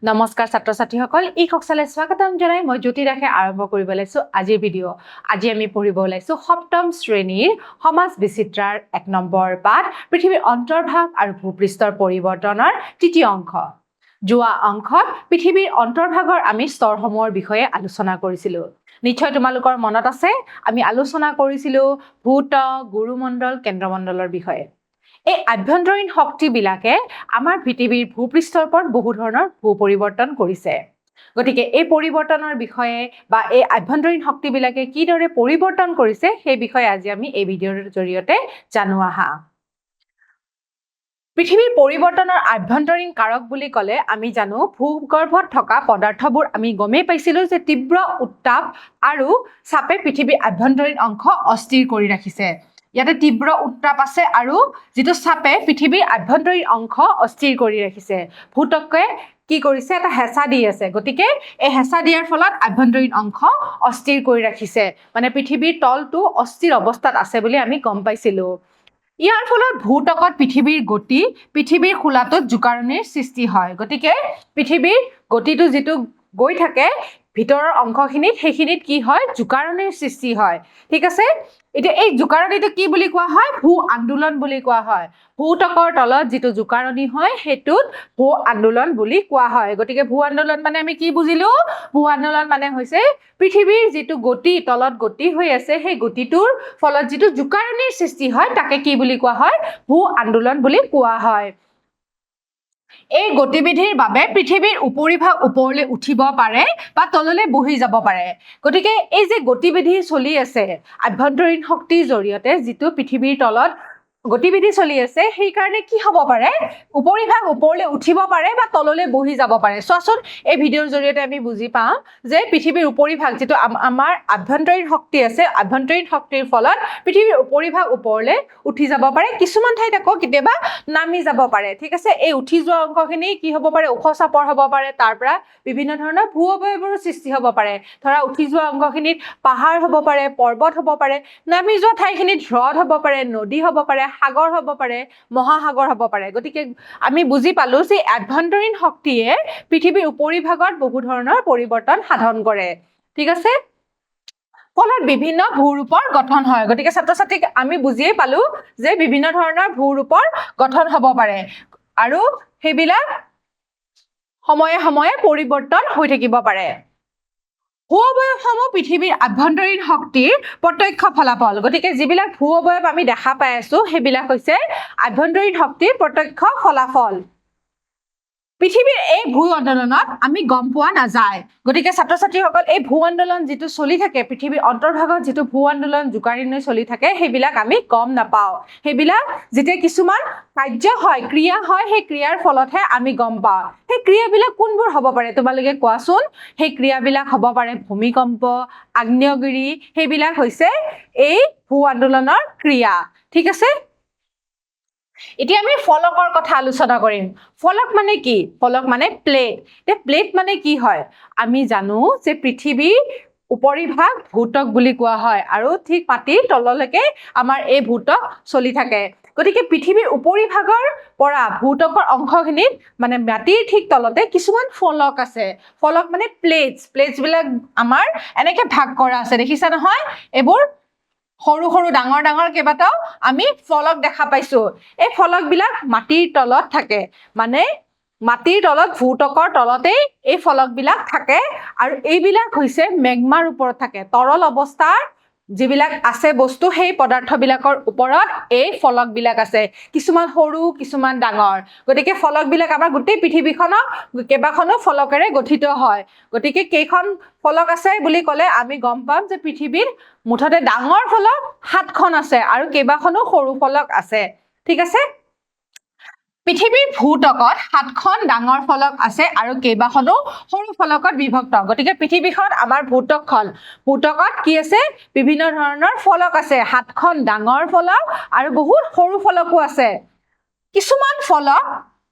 নমস্কাৰ ছাত্ৰ ছাত্ৰীসকল ই কক্সালে স্বাগতম জনাই মই জ্যোতি ৰাখে আৰম্ভ কৰিব লৈছো আজিৰ ভিডিঅ আজি আমি পঢ়িব লৈছো সপ্তম শ্ৰেণীৰ সমাজ বিচিত্ৰাৰ ১ নম্বৰ পাঠ পৃথিৱীৰ অন্তৰ্ভাগ আৰু ভূপৃষ্ঠৰ পৰিৱৰ্তনৰ তৃতীয় অংশ যোৱা অংশত পৃথিৱীৰ অন্তৰ্ভাগৰ আমি স্তৰসমূহৰ বিষয়ে আলোচনা কৰিছিলো নিশ্চয় তোমালোকৰ মনত আছে আমি আলোচনা কৰিছিলো ভূত্বক গুৰুমণ্ডল কেন্দ্ৰমণ্ডলৰ বিষয়ে এই আভ্যন্তৰীণ শক্তিবিলাকে আমাৰ পৃথিৱীৰ ভূপৃষ্ঠৰ ওপৰত বহু ধৰণৰ ভূ পৰিৱৰ্তন কৰিছে গতিকে এই পৰিৱৰ্তনৰ বিষয়ে বা এই আভ্যন্তৰীণ শক্তিবিলাকে কিদৰে পৰিৱৰ্তন কৰিছে সেই বিষয়ে আজি আমি এই ভিডিঅ'ৰ জৰিয়তে জানো আহা পৃথিৱীৰ পৰিৱৰ্তনৰ আভ্যন্তৰীণ কাৰক বুলি ক'লে আমি জানো ভূগৰ্ভত থকা পদাৰ্থবোৰ আমি গমেই পাইছিলো যে তীব্ৰ উত্তাপ আৰু চাপে পৃথিৱীৰ আভ্যন্তৰীণ অংশ অস্থিৰ কৰি ৰাখিছে ইয়াতে তীব্ৰ উত্তাপ আছে আৰু যেটো চাপে পৃথিৱীৰ আভ্যন্তৰীণ অংশ অস্থিৰ কৰি ৰাখিছে ভূত্বকে কি কৰিছে এটা হেঁচা দি আছে গতিকে এই হেঁচা দিয়াৰ ফলত আভ্যন্তৰীণ অংশ অস্থিৰ কৰি ৰাখিছে মানে পৃথিৱীৰ তলটো অস্থিৰ অৱস্থাত আছে বুলি আমি গম পাইছিলো ইয়াৰ ফলত ভূত্বকত পৃথিৱীৰ গতি পৃথিৱীৰ খোলাটোত জোকাৰণিৰ সৃষ্টি হয় গতিকে পৃথিৱীৰ গতিটো যেটো গৈ থাকে ভিতৰৰ অংশখিনিত সেইখিনিত কি হয় জোকাৰণিৰ সৃষ্টি হয় ঠিক আছে এতিয়া এই জোকাৰণিটো কি বুলি কোৱা হয় ভূ আন্দোলন বুলি কোৱা হয় ভূত্বকৰ তলত যেটো জোকাৰণি হয় হেতুত ভূ আন্দোলন বুলি কোৱা হয় গতিকে ভূ আন্দোলন মানে আমি কি বুজিলো ভূ আন্দোলন মানে হৈছে পৃথিৱীৰ যেটো গতি তলত গতি হৈ আছে সেই গতিটোৰ ফলত যেটো জোকাৰণিৰ সৃষ্টি হয় তাকে কি বুলি কোৱা হয় ভূ আন্দোলন বুলি কোৱা হয় এই গতিবিধিৰ বাবে পৃথিৱীৰ উপৰিভাগ ওপৰলৈ উঠিব পাৰে বা তললৈ বহি যাব পাৰে গতিকে এই যে গতিবিধি চলি আছে আভ্যন্তৰীণ শক্তিৰ জৰিয়তে যেটো পৃথিৱীৰ তলত গতিবিধি চলি আছে সেই কাৰণে কি হ'ব পাৰে উপৰিভাগ ওপৰলৈ উঠিব পাৰে বা তললৈ বহি যাব পাৰে চোৱাচোন এই ভিডিঅ'ৰ জৰিয়তে আমি বুজি পাওঁ যে পৃথিৱীৰ উপৰিভাগ যেটো আমাৰ আভ্যন্তৰীণ শক্তি আছে আভ্যন্তৰীণ শক্তিৰ ফলত পৃথিৱীৰ উপৰিভাগ ওপৰলৈ উঠি যাব পাৰে কিছুমান ঠাইত আকৌ কেতিয়াবা নামি যাব পাৰে ঠিক আছে এই উঠি যোৱা অংশখিনি কি হ'ব পাৰে ওখ চাপৰ হ'ব পাৰে তাৰ পৰা বিভিন্ন ধৰণৰ ভূ অৱয়ৱৰ সৃষ্টি হ'ব পাৰে ধৰা উঠি যোৱা অংশখিনিত পাহাৰ হ'ব পাৰে পৰ্বত হ'ব পাৰে নামি যোৱা ঠাইখিনিত হ্ৰদ হ'ব পাৰে নদী হ'ব পাৰে সাগৰ হ'ব পাৰে মহাসাগৰ হ'ব পাৰে গতিকে আমি বুজি পালো যে আভ্যন্তৰীণ শক্তিয়ে পৃথিৱীৰ উপৰিভাগত বহু ধৰণৰ পৰিৱৰ্তন সাধন কৰে ঠিক আছে ফলত বিভিন্ন ভূৰূপৰ গঠন হয় গতিকে ছাত্ৰ ছাত্ৰীক আমি বুজিয়ে পালো যে বিভিন্ন ধৰণৰ ভূৰূপৰ গঠন হ'ব পাৰে আৰু সেইবিলাক সময়ে সময়ে পৰিৱৰ্তন হৈ থাকিব পাৰে ভূ অৱয়ৱসমূহ পৃথিৱীৰ আভ্যন্তৰীণ শক্তিৰ প্ৰত্যক্ষ ফলাফল গতিকে যিবিলাক ভূ অৱয়ৱ আমি দেখা পাই আছো সেইবিলাক হৈছে আভ্যন্তৰীণ শক্তিৰ প্ৰত্যক্ষ ফলাফল পৃথিৱীৰ এই ভূ আন্দোলনত আমি গম পোৱা নাযায় গতিকে ছাত্ৰ ছাত্ৰীসকল এই ভূ আন্দোলন যেটো চলি থাকে পৃথিৱীৰ অন্তৰ্ভাগত যেটো ভূ আন্দোলন জোকাৰণি চলি থাকে সেইবিলাক আমি গম নাপাওঁ সেইবিলাক যেতিয়া কিছুমান কাৰ্য হয় ক্ৰিয়া হয় সেই ক্ৰিয়াৰ ফলতহে আমি গম পাওঁ সেই ক্ৰিয়াবিলাক কোনবোৰ হ'ব পাৰে তোমালোকে কোৱাচোন সেই ক্ৰিয়াবিলাক হ'ব পাৰে ভূমিকম্প আগ্নেয়গিৰি সেইবিলাক হৈছে এই ভূ আন্দোলনৰ ক্ৰিয়া ঠিক আছে এতিয়া আমি ফলকৰ কথা আলোচনা কৰিম ফলক মানে কি ফলক মানে প্লেট তে প্লেট মানে কি হয় আমি জানো যে পৃথিৱীৰ উপৰিভাগ ভূত্বক বুলি কোৱা হয় আৰু ঠিক মাটিৰ তললৈকে আমাৰ এই ভূত্বক চলি থাকে গতিকে পৃথিৱীৰ উপৰিভাগৰ পৰা ভূত্বকৰ অংশখিনিত মানে মাটিৰ ঠিক তলতে কিছুমান ফলক আছে ফলক মানে প্লেটছ বিলাক আমাৰ এনেকে ভাগ কৰা আছে দেখিছা নহয় এইবোৰ সৰু সৰু ডাঙৰ ডাঙৰ কেইবাটাও আমি ফলক দেখা পাইছো এই ফলক বিলাক মাটিৰ তলত থাকে মানে মাটিৰ তলত ভূত্বকৰ তলতেই এই ফলক বিলাক থাকে আৰু এইবিলাক হৈছে মেগমাৰ ওপৰত থাকে তৰল অৱস্থাৰ যিবিলাক আছে বস্তু সেই পদাৰ্থবিলাকৰ ওপৰত এই ফলক বিলাক আছে কিছুমান সৰু কিছুমান ডাঙৰ গতিকে ফলক বিলাক আমাৰ গোটেই পৃথিৱীখনক কেইবাখনো ফলকেৰে গঠিত হয় গতিকে কেইখন ফলক আছে বুলি ক'লে আমি গম পাম যে পৃথিৱীৰ মুঠতে ডাঙৰ ফলক 7খন আছে আৰু কেইবাখনো সৰু ফলক আছে ঠিক আছে পৃথিৱীৰ ভূত্বকত 7খন ডাঙৰ ফলক আছে আৰু কেইবাখনো সৰু ফলকত বিভক্ত গতিকে পৃথিৱীখন আমাৰ ভূত্বকত কি আছে বিভিন্ন ধৰণৰ ফলক আছে 7খন ডাঙৰ ফলক আৰু বহুত সৰু ফলকো আছে কিছুমান ফলক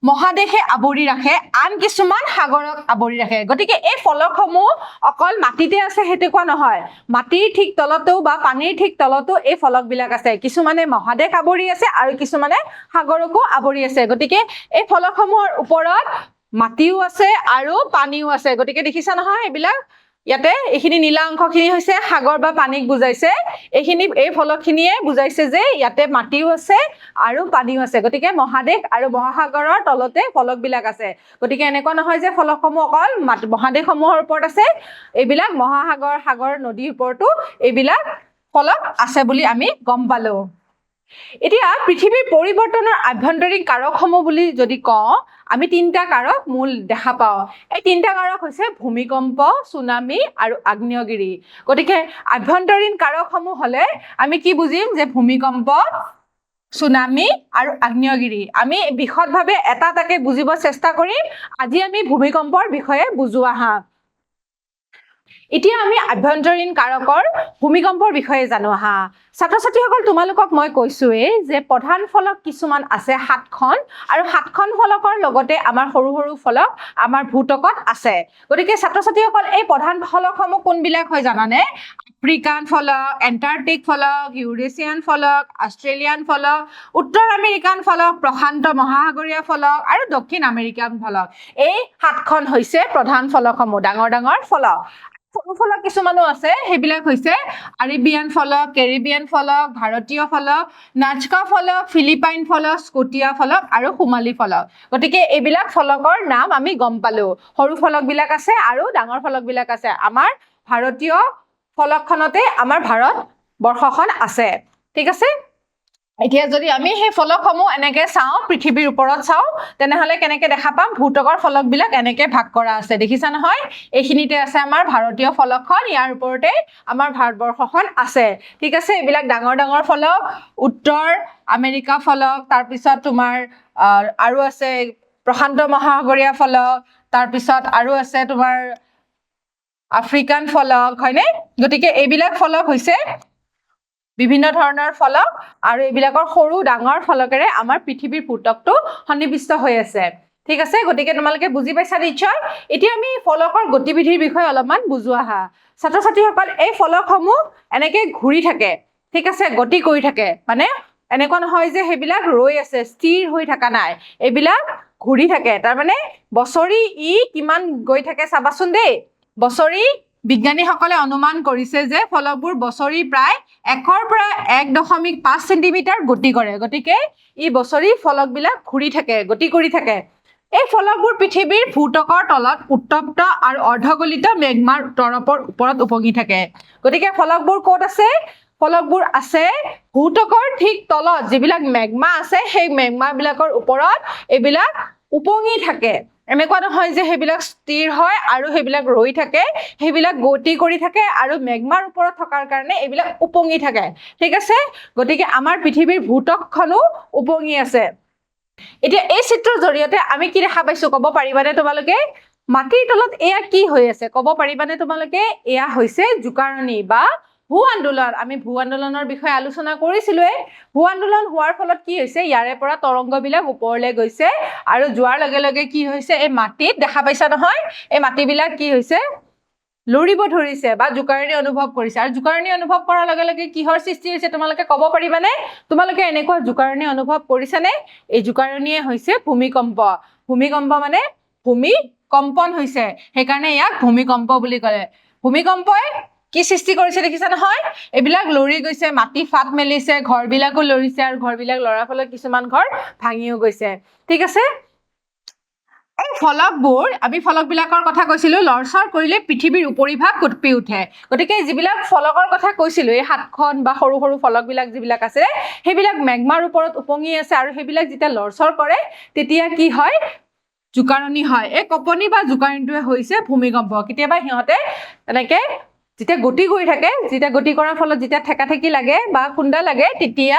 মহাদেশে আৱৰি ৰাখে আন কিছুমান সাগৰক আৱৰি ৰাখে গতিকে এই ফলকসমূহ অকল মাটিতে আছে হেতে কোৱা নহয় মাটিৰ ঠিক তলতো বা পানীৰ ঠিক তলতো এই ফলকবিলাক আছে কিছুমানে মহাদেশ আৱৰি আছে আৰু কিছুমানে সাগৰকো আৱৰি আছে গতিকে এই ফলকসমূহৰ ওপৰত মাটিও আছে আৰু পানীও আছে গতিকে দেখিছা নহয় এইবিলাক ইয়াতে এইখিনি নীলা অংশখিনি হৈছে সাগৰ বা পানীক বুজাইছে এই ফলকখিনিয়ে বুজাইছে যে ইয়াতে মাটিও আছে আৰু পানীও আছে গতিকে মহাদেশ আৰু মহাসাগৰৰ তলতে ফলকবিলাক আছে গতিকে এনেকুৱা নহয় যে ফলকসমূহ অকল মহাদেশসমূহৰ ওপৰত আছে এইবিলাক মহাসাগৰ সাগৰ নদীৰ ওপৰতো এইবিলাক ফলক আছে বুলি আমি গম পালো এতিয়া পৃথিৱীৰ পৰিৱৰ্তনৰ আভ্যন্তৰীণ কাৰকসমূহ বুলি যদি কওঁ আমি তিনিটা কাৰক মূল দেখা পাওঁ এই তিনিটা কাৰক হৈছে ভূমিকম্প সুনামি আৰু আগ্নেয়গিৰি গতিকে আভ্যন্তৰীণ কাৰকসমূহ হলে আমি কি বুজিম যে ভূমিকম্প সুনামি আৰু আগ্নেয়গিৰি আমি বিশদভাৱে এটা এটাকে বুজিব চেষ্টা কৰিম আজি আমি ভূমিকম্পৰ বিষয়ে বুজো আহা এতিয়া আমি আভ্যন্তৰীণ কাৰকৰ ভূমিকম্পৰ বিষয়ে জানো আহা ছাত্ৰ ছাত্ৰীসকল তোমালোকক মই কৈছোৱেই যে প্ৰধান ফলক কিছুমান আছে 7খন আৰু 7খন ফলকৰ লগতে আমাৰ সৰু সৰু ফলক আমাৰ ভূতকত আছে গতিকে ছাত্ৰ ছাত্ৰীসকল এই প্ৰধান ফলকসমূহ কোনবিলাক হয় জানানে আফ্ৰিকান ফলক এণ্টাৰ্কটিক ফলক ইউৰেছিয়ান ফলক অষ্ট্ৰেলিয়ান ফলক উত্তৰ আমেৰিকান ফলক প্ৰশান্ত মহাসাগৰীয় ফলক আৰু দক্ষিণ আমেৰিকান ফলক এই 7খন হৈছে প্ৰধান ফলকসমূহ ডাঙৰ ডাঙৰ ফলক সৰু ফলক কিছুমানো আছে সেইবিলাক হৈছে আৰেবিয়ান ফলক কেৰিবিয়ান ফলক ভাৰতীয় ফলক নাজকা ফলক ফিলিপাইন ফলক স্কটিয়া ফলক আৰু সোমালী ফলক গতিকে এইবিলাক ফলকৰ নাম আমি গম পালো সৰু ফলকবিলাক আছে আৰু ডাঙৰ ফলকবিলাক আছে আমাৰ ভাৰতীয় ফলকখনতে আমাৰ ভাৰত বৰ্ষখন আছে ঠিক আছে এতিয়া যদি আমি সেই ফলকসমূহ এনেকে চাওঁ পৃথিৱীৰ ওপৰত চাওঁ তেনেহলে কেনেকে দেখা পাম ভূতকৰ ফলকবিলাক এনেকে ভাগ কৰা আছে দেখিছা নহয় এইখিনিতে আছে আমাৰ ভাৰতীয় ফলকখন ইয়াৰ ওপৰতে আমাৰ ভাৰতবৰ্ষখন আছে ঠিক আছে এইবিলাক ডাঙৰ ডাঙৰ ফলক উত্তৰ আমেৰিকা ফলক তাৰ পিছত তোমাৰ আৰু আছে প্ৰশান্ত মহাসাগৰীয় ফলক তাৰ পিছত আৰু আছে তোমাৰ আফ্ৰিকান ফলক হয়নে গতিকে এইবিলাক ফলক হৈছে বিভিন্ন ধৰণৰ ফলক আৰু এইবিলাকৰ সৰু ডাঙৰ ফলকেৰে আমাৰ পৃথিৱীৰ ভূতকটো সন্নিবিষ্ট হৈ আছে ঠিক আছে গতিকে তোমালোকে বুজি পাইছা নিশ্চয় এতিয়া আমি ফলকৰ গতিবিধিৰ বিষয়ে অলপমান বুজো আহা ছাত্ৰ ছাত্ৰীসকল এই ফলকসমূহ এনেকে ঘূৰি থাকে ঠিক আছে গতি কৰি থাকে মানে এনেকুৱা নহয় যে সেইবিলাক ৰৈ আছে স্থিৰ হৈ থকা নাই এইবিলাক ঘূৰি থাকে তাৰ মানে বছৰি ই কিমান গৈ থাকে চাবাচোন দেই বছৰি বিজ্ঞানীসকলে অনুমান কৰিছে যে ফলকবোৰ বছৰি প্ৰায় 1ৰ পৰা 1.5 সেন্টিমিটাৰ গতি কৰে গতিকে ই বছৰি ফলকবিলাক ঘূৰি থাকে গতি কৰি থাকে এই ফলকবোৰ পৃথিৱীৰ ভূতকৰ তলত উত্তপ্ত আৰু অৰ্ধগলিত মেগমাৰ তৰপৰ ওপৰত উপঙি থাকে গতিকে ফলকবোৰ ক'ত আছে ফলকবোৰ আছে ভূতকৰ ঠিক তলত যিবিলাক মেগমা আছে সেই মেগমাবিলাকৰ ওপৰত এইবিলাক উপঙি থাকে এনেকুৱা নহয় যে সেইবিলাক স্থিৰ হয় আৰু সেইবিলাক ৰৈ থাকে সেইবিলাক গতি কৰি থাকে আৰু মেগমাৰ ওপৰত থকাৰ কাৰণে এইবিলাক উপঙি থাকে ঠিক আছে গতিকে আমাৰ পৃথিৱীৰ ভূতকখনো উপঙি আছে এতিয়া এই চিত্ৰৰ জৰিয়তে আমি কি দেখা পাইছো ক'ব পাৰিবানে তোমালোকে মাটিৰ তলত এয়া কি হৈ আছে ক'ব পাৰিবানে তোমালোকে এয়া হৈছে জোকাৰণি বা ভূ আন্দোলন আমি ভূ আন্দোলনৰ বিষয়ে আলোচনা কৰিছিলোৱে ভূ আন্দোলন হোৱাৰ ফলত কি হৈছে ইয়াৰে পৰা তৰংগবিলাক ওপৰলৈ গৈছে আৰু যোৱাৰ লগে লগে কি হৈছে এই মাটিত দেখা পাইছা নহয় এই মাটিবিলাক কি হৈছে লৰিব ধৰিছে বা জোকাৰণি অনুভৱ কৰিছে আৰু জোকাৰণি অনুভৱ কৰাৰ লগে লগে কিহৰ সৃষ্টি হৈছে তোমালোকে ক'ব পাৰিবানে তোমালোকে এনেকুৱা জোকাৰণি অনুভৱ কৰিছানে এই জোকাৰণিয়ে হৈছে ভূমিকম্প ভূমিকম্প মানে ভূমি কম্পন হৈছে সেইকাৰণে ইয়াক ভূমিকম্প বুলি কয় ভূমিকম্পই কি সৃষ্টি কৰিছে দেখিছা নহয় এইবিলাক লৰি গৈছে মাটি ফাট মেলিছে ঘৰবিলাকো লৰিছে আৰু ঘৰবিলাক লৰাৰ ফলত কিছুমান ঘৰ ভাঙিও গৈছে ঠিক আছে এই ফলকবোৰ আমি ফলকবিলাকৰ কথা কৈছিলো লৰচৰ কৰিলে পৃথিৱীৰ উপৰিভাগ কঁপি উঠে গতিকে যিবিলাক ফলকৰ কথা কৈছিলো এই 7খন বা সৰু সৰু ফলকবিলাক যিবিলাক আছে সেইবিলাক মেগমাৰ ওপৰত উপঙি আছে আৰু সেইবিলাক যেতিয়া লৰচৰ কৰে তেতিয়া কি হয় জোকাৰণি হয় এই কঁপনি বা জোকাৰণিটোৱে হৈছে ভূমিকম্প কেতিয়াবা সিহঁতে এনেকে যেতিয়া গতি কৰি থাকে যেতিয়া গতি কৰাৰ ফলত যেতিয়া ঠেকাঠেকি লাগে বা খুন্দা লাগে তেতিয়া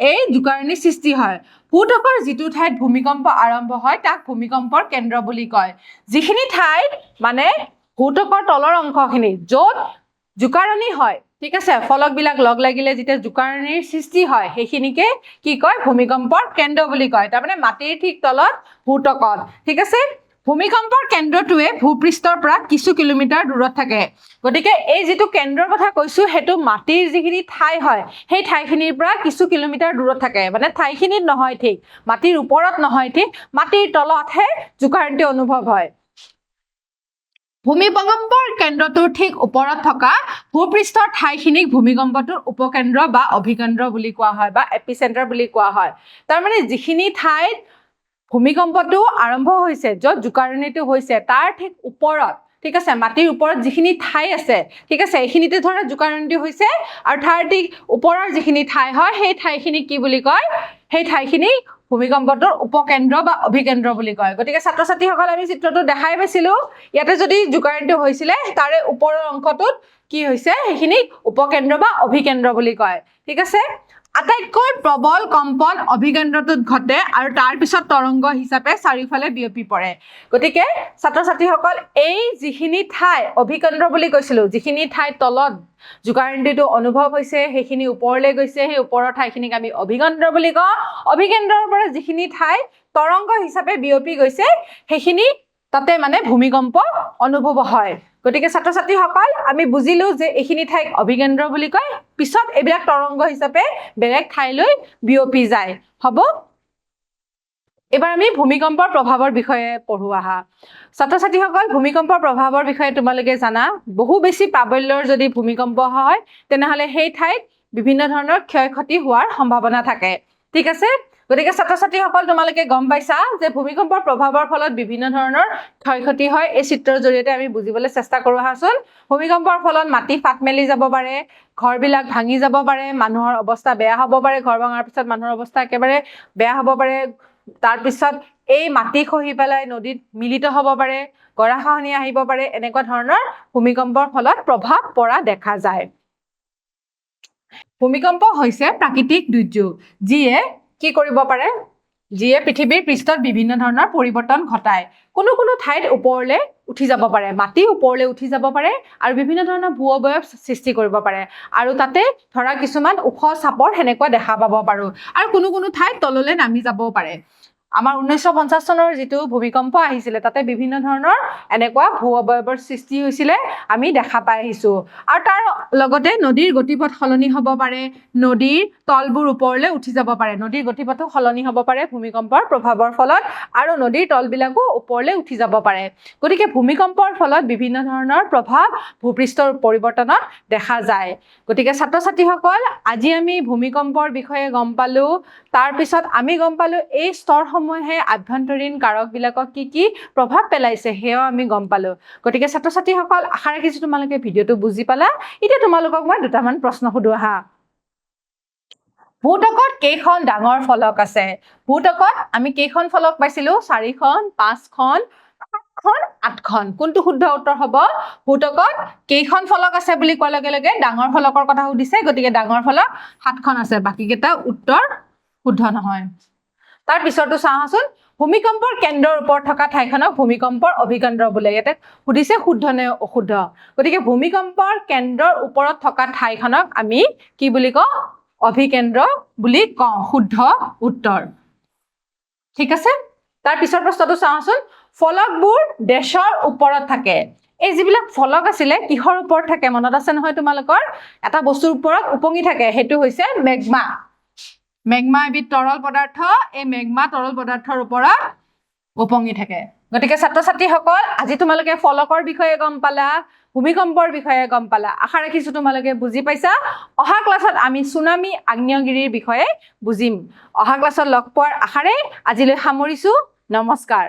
এই জোকাৰণিৰ সৃষ্টি হয় ভূতকৰ যিটো ঠাইত ভূমিকম্প আৰম্ভ হয় তাক ভূমিকম্পৰ কেন্দ্ৰ বুলি কয় যিখিনি ঠাইত মানে ভূতকৰ তলৰ অংশখিনি য'ত জোকাৰণি হয় ঠিক আছে ফলকবিলাক লগ লাগিলে যেতিয়া জোকাৰণিৰ সৃষ্টি হয় সেইখিনিকে কি কয় ভূমিকম্পৰ কেন্দ্ৰ বুলি কয় তাৰমানে মাটিৰ ঠিক তলত ভূতকত ঠিক আছে ভূমিকম্পৰ কেন্দ্ৰটোৱে ভূপৃষ্ঠৰ পৰা কিছু কিলোমিটাৰ দূৰত থাকে গতিকে এই যেটো কেন্দ্ৰৰ কথা কৈছো হেতু মাটিৰ যিখিনি ঠাই হয় সেই ঠাইখিনিৰ পৰা কিছু কিলোমিটাৰ দূৰত থাকে মানে ঠাইখিনিত নহয় ঠিক মাটিৰ ওপৰত নহয় ঠিক মাটিৰ তলতহে জোকাৰণি অনুভৱ হয় ভূমিকম্পৰ কেন্দ্ৰটোৰ ঠিক ওপৰত থকা ভূপৃষ্ঠৰ ঠাইখিনিক ভূমিকম্পটোৰ উপকেন্দ্ৰ বা অভিকেন্দ্ৰ বুলি কোৱা হয় বা এপিচেন্টাৰ বুলি কোৱা হয় তাৰ মানে যিখিনি ঠাইত ভূমিকম্পটো আৰম্ভ হৈছে য'ত জোকাৰণিটো হৈছে তাৰ ঠিক ওপৰত ঠিক আছে মাটিৰ ওপৰত যিখিনি ঠাই আছে ঠিক আছে এইখিনিতে ধৰা জোকাৰণিটো হৈছে আৰু তাৰ ঠিক ওপৰৰ যিখিনি ঠাই হয় সেই ঠাইখিনি কি বুলি কয় সেই ঠাইখিনি ভূমিকম্পটোৰ উপকেন্দ্ৰ বা অভিকেন্দ্ৰ বুলি কয় গতিকে ছাত্ৰ ছাত্ৰীসকল আমি চিত্ৰটো দেখাই পাইছিলো ইয়াতে যদি জোকাৰণিটো হৈছিলে তাৰে ওপৰৰ অংশটোত কি হৈছে সেইখিনি উপকেন্দ্ৰ বা অভিকেন্দ্ৰ বুলি কয় ঠিক আছে আটাইতকৈ প্ৰবল কম্পন অভিকেন্দ্ৰটোত ঘটে আৰু তাৰ পিছত তৰংগ হিচাপে চাৰিওফালে বিয়পি পৰে গতিকে ছাত্ৰ ছাত্ৰীসকল এই যিখিনি ঠাই অভিকেন্দ্ৰ বুলি কৈছিলো যিখিনি ঠাই তলত জোকাৰণিটো অনুভৱ হৈছে সেইখিনি ওপৰলৈ গৈছে সেই ওপৰৰ ঠাইখিনিক আমি অভিকেন্দ্ৰ বুলি কওঁ অভিকেন্দ্ৰৰ পৰা যিখিনি ঠাই তৰংগ হিচাপে বিয়পি গৈছে সেইখিনি তাতে মানে ভূমিকম্প অনুভৱ হয় গতিকে ছাত্ৰ ছাত্ৰীসকল আমি বুজিলো যে এইখিনি ঠাইক অভিকেন্দ্ৰ বুলি কয় পিছত এইবিলাক তৰংগ হিচাপে বেলেগ ঠাইলৈ বিয়পি যায় হ'ব এবাৰ আমি ভূমিকম্পৰ প্ৰভাৱৰ বিষয়ে পঢ়ো আহা ছাত্ৰ ছাত্ৰীসকল ভূমিকম্পৰ প্ৰভাৱৰ বিষয়ে তোমালোকে জানা বহু বেছি প্ৰাবল্যৰ যদি ভূমিকম্প হয় তেনেহলে সেই ঠাইত বিভিন্ন ধৰণৰ ক্ষয়ক্ষতি হোৱাৰ সম্ভাৱনা থাকে ঠিক আছে গতিকে ছাত্ৰ ছাত্ৰীসকল তোমালোকে গম পাইছা যে ভূমিকম্পৰ প্ৰভাৱৰ ফলত বিভিন্ন ধৰণৰ ক্ষয়ক্ষতি হয় এই চিত্ৰৰ জৰিয়তে আমি বুজিবলৈ চেষ্টা কৰো আহাচোন ভূমিকম্পৰ ফলত মাটি ফাট মেলি যাব পাৰে ঘৰবিলাক ভাঙি যাব পাৰে মানুহৰ অৱস্থা বেয়া হ'ব পাৰে ঘৰ ভাঙাৰ পিছত মানুহৰ অৱস্থা একেবাৰে বেয়া হ'ব পাৰে তাৰ পিছত এই মাটি খহি পেলাই নদীত মিলিত হ'ব পাৰে গৰাখহনীয়া আহিব পাৰে এনেকুৱা ধৰণৰ ভূমিকম্পৰ ফলত প্ৰভাৱ পৰা দেখা যায় ভূমিকম্প হৈছে প্ৰাকৃতিক দুৰ্যোগ যিয়ে কি কৰিব পাৰে যিয়ে পৃথিৱীৰ পৃষ্ঠত বিভিন্ন ধৰণৰ পৰিৱৰ্তন ঘটায় কোনো ঠাইত ওপৰলৈ উঠি যাব পাৰে মাটি ওপৰলৈ উঠি যাব পাৰে আৰু বিভিন্ন ধৰণৰ ভূ-অৱয়ব সৃষ্টি কৰিব পাৰে আৰু তাতে ধৰা কিছুমান ওখ চাপৰ হেনেকুৱা দেখা পাব পাৰো আৰু কোনো ঠাইত তললৈ নামি যাবও পাৰে আমাৰ 1950 চনৰ যেটো ভূমিকম্প আহিছিলে তাতে বিভিন্ন ধৰণৰ এনেকুৱা ভূ-অৱয়বৰ সৃষ্টি হৈছিলে আমি দেখা পাই আহিছো আৰু তাৰ লগতে নদীৰ গতিপথ খলনি হ'ব পাৰে নদীৰ তলবোৰ ওপৰলৈ উঠি যাব পাৰে নদীৰ গতিপথো খলনি হ'ব পাৰে ভূমিকম্পৰ প্ৰভাৱৰ ফলত আৰু নদীৰ তলবিলাকো ওপৰলৈ উঠি যাব পাৰে গতিকে ভূমিকম্পৰ ফলত বিভিন্ন ধৰণৰ প্ৰভাৱ ভূপৃষ্ঠৰ পৰিৱৰ্তনত দেখা যায় গতিকে ছাত্ৰ ছাত্ৰীসকল আজি আমি ভূমিকম্পৰ বিষয়ে গম পালো তাৰ পিছত আমি গম পালো এই স্তৰসমূহে আভ্যন্তৰীণ কাৰকবিলাকক কি প্ৰভাৱ পেলাইছে হেও আমি গম পালো গতিকে ছাত্ৰ ছাত্ৰীসকল আশা ৰাখিছো তোমালোকে ভিডিওটো বুজি পালা এতিয়া তোমালোকক মই দুটামান প্ৰশ্ন সুধো আহা ভূতকত কেইখন ডাঙৰ ফলক আছে ভূতকত আমি কেইখন ফলক পাইছিলো 4খন 5খন 7খন 8খন কোনটো শুদ্ধ উত্তৰ হ'ব ভূতকত কেইখন ফলক আছে বুলি কোৱাৰ লগে লগে ডাঙৰ ফলকৰ কথা সুধিছে গতিকে ডাঙৰ ফলক 7খন আছে বাকি কেইটা উত্তৰ শুদ্ধ নহয় তাৰ পিছৰটো চাওঁচোন ভূমিকম্পৰ কেন্দ্ৰৰ ওপৰত থকা ঠাইখনক ভূমিকম্পৰ অভিকেন্দ্ৰ বোলে ইয়াতে সুধিছে শুদ্ধ নে অশুদ্ধ গতিকে ভূমিকম্পৰ কেন্দ্ৰৰ ওপৰত থকা ঠাইখনক আমি কি বুলি কওঁ অভিকেন্দ্ৰ বুলি কওঁ শুদ্ধ উত্তৰ ঠিক আছে তাৰ পিছৰ প্ৰশ্নটো চাওঁচোন ফলকবোৰ দেশৰ ওপৰত থাকে এই যিবিলাক ফলক আছিলে কিহৰ ওপৰত থাকে মনত আছে নহয় তোমালোকৰ এটা বস্তুৰ ওপৰত উপঙি থাকে হেতু হৈছে মেগমা এবিধ তৰল পদাৰ্থ এই মেগমা তৰল পদাৰ্থৰ ওপৰত উপঙি থাকে গতিকে ছাত্ৰ ছাত্ৰীসকল আজি তোমালোকে ফলকৰ বিষয়ে গম পালা ভূমিকম্পৰ বিষয়ে গম পালা আশা ৰাখিছো তোমালোকে বুজি পাইছা অহা ক্লাছত আমি সুনামি আগ্নেয়গিৰিৰ বিষয়ে বুজিম অহা ক্লাছত লগ পোৱাৰ আশাৰে আজিলৈ সামৰিছো নমস্কাৰ